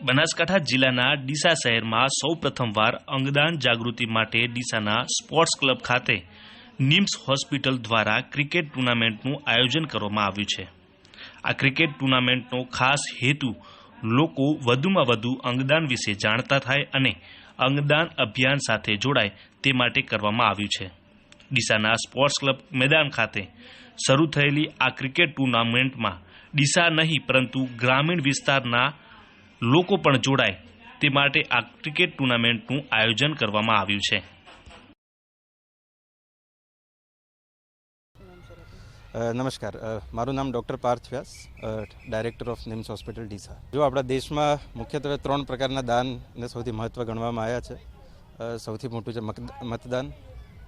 બનાસકાંઠા જિલ્લાના ડીસા શહેરમાં સૌ પ્રથમવાર અંગદાન જાગૃતિ માટે ડીસાના સ્પોર્ટ્સ ક્લબ ખાતે નિમ્સ હોસ્પિટલ દ્વારા ક્રિકેટ ટુર્નામેન્ટનું આયોજન કરવામાં આવ્યું છે. આ ક્રિકેટ ટુર્નામેન્ટનો ખાસ હેતુ લોકો વધુમાં વધુ અંગદાન વિશે જાણતા થાય અને અંગદાન અભિયાન સાથે જોડાય તે માટે કરવામાં આવ્યું છે. ડીસાના સ્પોર્ટ્સ ક્લબ મેદાન ખાતે શરૂ થયેલી આ ક્રિકેટ ટુર્નામેન્ટમાં ડીસા નહીં પરંતુ ગ્રામીણ વિસ્તારના લોકો પણ જોડાય તે માટે આ ક્રિકેટ ટુર્નામેન્ટનું આયોજન કરવામાં આવ્યું છે. નમસ્કાર, મારું નામ doctor Parth Vyas, director of Nims hospital Deesa. જો આપણા દેશમાં મુખ્યત્વે 3 પ્રકારના દાનને સૌથી મહત્ત્વ ગણવામાં આવ્યા છે. સૌથી મોટું છે મતદાન,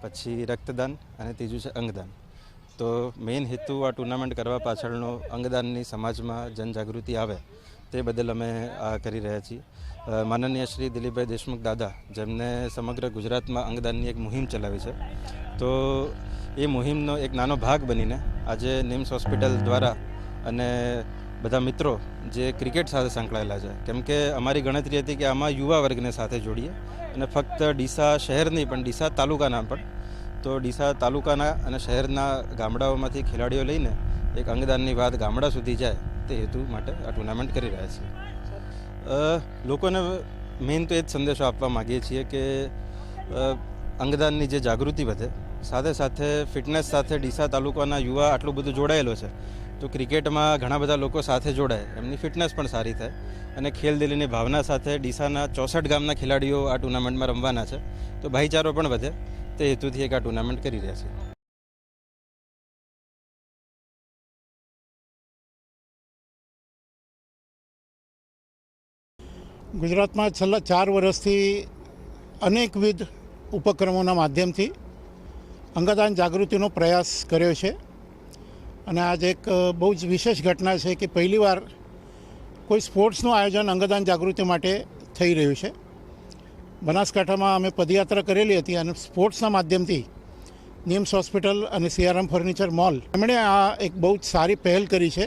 પછી રક્તદાન અને ત્રીજું છે અંગદાન. તો મેઇન હેતુ આ ટુર્નામેન્ટ કરવા પાછળનો અંગદાનની સમાજમાં જનજાગૃતિ આવે તે બદલ અમે આ કરી રહ્યા છીએ. માનનીય શ્રી દિલીપભાઈ દેશમુખ દાદા, જેમને સમગ્ર ગુજરાતમાં અંગદાનની એક મુહિમ ચલાવી છે, તો એ મુહિમનો એક નાનો ભાગ બનીને આજે નિમ્સ હોસ્પિટલ દ્વારા અને બધા મિત્રો જે ક્રિકેટ સાથે સંકળાયેલા છે, કેમ કે અમારી ગણતરી હતી કે આમાં યુવા વર્ગને સાથે જોડીએ અને ફક્ત ડીસા શહેર નહીં પણ ડીસા તાલુકાના પણ, તો ડીસા તાલુકાના અને શહેરના ગામડાઓમાંથી ખેલાડીઓ લઈને એક અંગદાનની વાત ગામડા સુધી જાય તે હેતુ માટે આ ટુર્નામેન્ટ કરી રહ્યા છીએ. લોકોને મેઇન તો એ જ સંદેશો આપવા માગીએ છીએ કે અંગદાનની જે જાગૃતિ વધે, સાથે સાથે ફિટનેસ સાથે ડીસા તાલુકાના યુવા આટલું બધું જોડાયેલો છે, તો ક્રિકેટમાં ઘણા બધા લોકો સાથે જોડાય, એમની ફિટનેસ પણ સારી થાય અને ખેલદિલીની ભાવના સાથે ડીસાના 64 ગામના ખેલાડીઓ આ ટુર્નામેન્ટમાં રમવાના છે, તો ભાઈચારો પણ વધે તે હેતુથી એક આ ટુર્નામેન્ટ કરી રહ્યા છે. ગુજરાતમાં છેલ્લા 4 વર્ષથી અનેકવિધ ઉપક્રમોના માધ્યમથી અંગદાન જાગૃતિનો પ્રયાસ કર્યો છે અને આજે એક બહુ જ વિશેષ ઘટના છે કે પહેલીવાર કોઈ સ્પોર્ટ્સનું આયોજન અંગદાન જાગૃતિ માટે થઈ રહ્યું છે. બનાસકાંઠામાં અમે પદયાત્રા કરેલી હતી અને સ્પોર્ટ્સના માધ્યમથી નિમ્સ હોસ્પિટલ અને CRM ફર્નિચર મોલ એમણે આ એક બહુ જ સારી પહેલ કરી છે.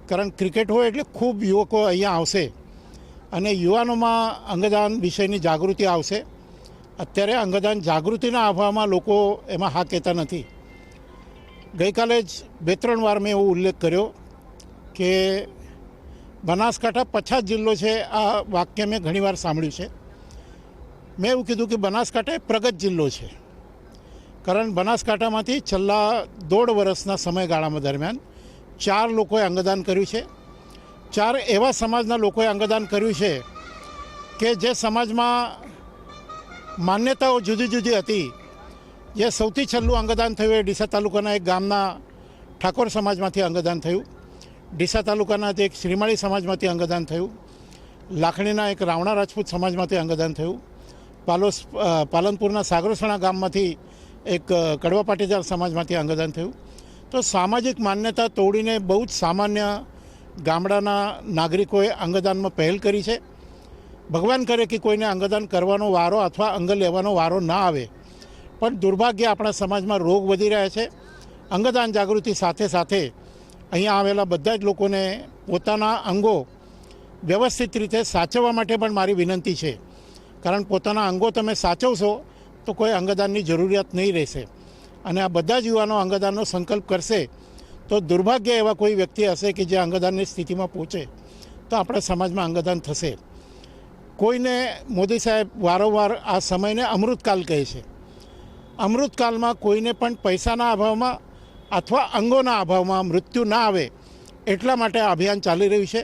કારણ ક્રિકેટ હોય એટલે ખૂબ યુવકો અહીંયા આવશે અને યુવાનોમાં અંગદાન વિષયની જાગૃતિ આવશે. અત્યારે અંગદાન જાગૃતિના અભાવમાં લોકો એમાં હા કહેતા નથી. ગઈકાલે જ 2-3 વાર મેં એવો ઉલ્લેખ કર્યો કે બનાસકાંઠા પછાત જિલ્લો છે. આ વાક્ય મેં ઘણીવાર સાંભળ્યું છે. મેં એવું કીધું કે બનાસકાંઠા એ પ્રગત જિલ્લો છે. કારણ બનાસકાંઠામાંથી છેલ્લા 1.5 વર્ષના સમયગાળામાં દરમિયાન 4 લોકોએ અંગદાન કર્યું છે. 4 એવા સમાજના લોકોએ અંગદાન કર્યું છે કે જે સમાજમાં માન્યતાઓ જુદી જુદી હતી. જે સૌથી છેલ્લું અંગદાન થયું એ ડીસા તાલુકાના એક ગામના ઠાકોર સમાજમાંથી અંગદાન થયું. ડીસા તાલુકાના એક શ્રીમાળી સમાજમાંથી અંગદાન થયું. લાખણીના એક રાવણા રાજપૂત સમાજમાંથી અંગદાન થયું. પાલનપુરના સાગરોસણા ગામમાંથી એક કડવા પાટીદાર સમાજમાંથી અંગદાન થયું. તો સામાજિક માન્યતા તોડીને બહુ જ સામાન્ય ગામડાના નાગરિકોએ અંગદાનમાં પહેલ કરી છે. ભગવાન કરે કે કોઈને અંગદાન કરવાનો વારો અથવા અંગ લેવાનો વારો ના આવે, પણ દુર્ભાગ્ય આપણા સમાજમાં રોગ વધી રહ્યા છે. અંગદાન જાગૃતિ સાથે સાથે અહીંયા આવેલા બધા જ લોકોને પોતાના અંગો વ્યવસ્થિત રીતે સાચવવા માટે પણ મારી વિનંતી છે. કારણ પોતાના અંગો તમે સાચવશો તો કોઈ અંગદાનની જરૂરિયાત નહીં રહેશે. અને આ બધા જ યુવાનો અંગદાનનો સંકલ્પ કરશે તો દુર્ભાગ્ય એવા કોઈ વ્યક્તિ હશે કે જે અંગદાનની સ્થિતિમાં પહોંચે તો આપણા સમાજમાં અંગદાન થશે. કોઈને મોદી સાહેબ વારંવાર આ સમયને અમૃતકાલ કહે છે. અમૃતકાલમાં કોઈને પણ પૈસાના અભાવમાં અથવા અંગોના અભાવમાં મૃત્યુ ના આવે એટલા માટે આ અભિયાન ચાલી રહ્યું છે.